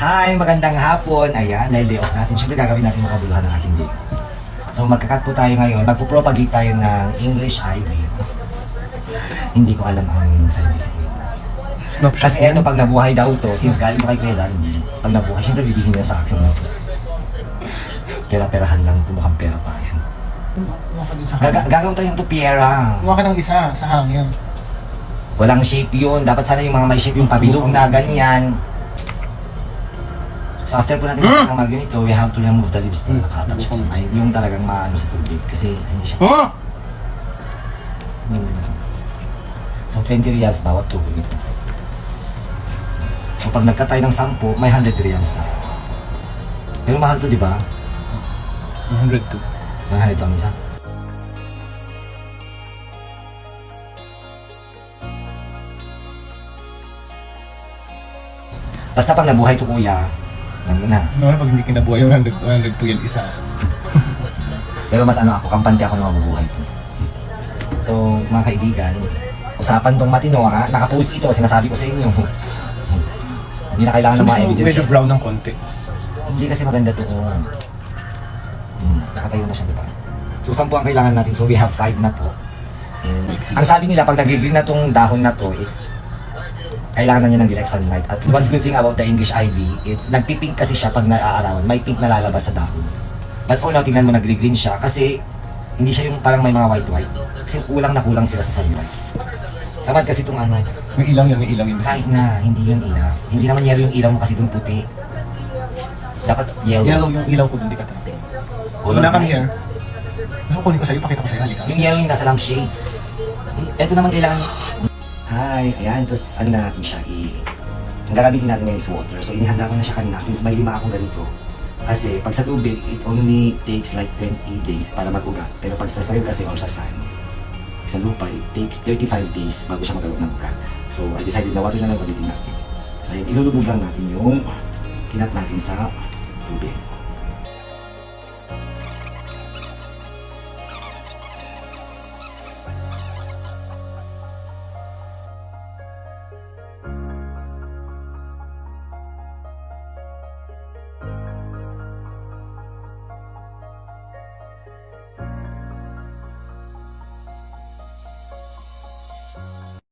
Hi, magandang hapon. Ayan, dahil day off natin, syempre gagawin natin makabuluhan ng ating day. So magkakat po tayo ngayon, magpupropagate tayo ng English IV. Hindi ko alam ang scientific name. Kasi eto, pag nabuhay daw to, since galing ko kay Kuya Dan, pag nabuhay, syempre bibihin niya sa akin. Pera-perahan lang, mukhang pera tayo. Gagawin tayo ng tupiera. Kuha ka ng isa sa hangin. Walang shape yun. Dapat sana yung mga may shape yung pabilog na ganyan. So after po natin mag ganito, we have to remove the leaves po nakatouch. Ay, yung talagang maano sa tubig. Kasi hindi siya. So 20 reals bawat tubo nito. So pag nagka tayo ng 10, may 100 reals na. Pero mahal to, di ba? 102. 100 to ang isa. Basta pag nabuhay to, kuya, alam mo na. Ano pag hindi kinabuhay yung 102 yan isa. Pero mas ano ako, kampante ako na mabubuhay to. So, mga kaibigan, usapan tong matino ha. Nakapost ito, sinasabi ko sa inyo. Hindi na kailangan ng mga evidence. Medyo brown ng konti. Hindi kasi maganda to. Nakatayo na siya, di ba? So, 10 ang kailangan natin. So, we have 5 na po. And, ang sabi nila, pag nagiging na tong dahon na to, it's kailangan na niya ng direct sunlight. At what's good thing about the English ivy, it's nagpipink kasi siya pag naaarawan. May pink na lalabas sa dahon. But for now, tingnan mo nag-green siya kasi hindi siya yung parang may mga white-white. Kasi kulang na kulang sila sa sunlight. Tamad kasi itong ano. May ilang yun. Kahit na, hindi yun enough. Hindi naman yellow yung ilaw mo kasi doon puti. Dapat yellow. Yellow yung ilaw ko, hindi ka tayo. Wala kami here. Gusto ko kunin ko sa'yo, pakita ko sa'yo, halika. Yung yellow yung nasa lampshade. Ito naman kailangan. Hi, ayan, tapos ano na natin siya ang gagamitin natin ngayon is water. So inihanda ko na siya kanina since may 5 akong ganito. Kasi pag sa tubig, it only takes like 20 days para mag-ugat. Pero pag sa soil kasi or sa sand, sa lupa, it takes 35 days bago siya magkaroon ng ugat. So I decided na water na lang gamitin natin. So ayan, ilulubog lang natin yung pinat natin sa tubig.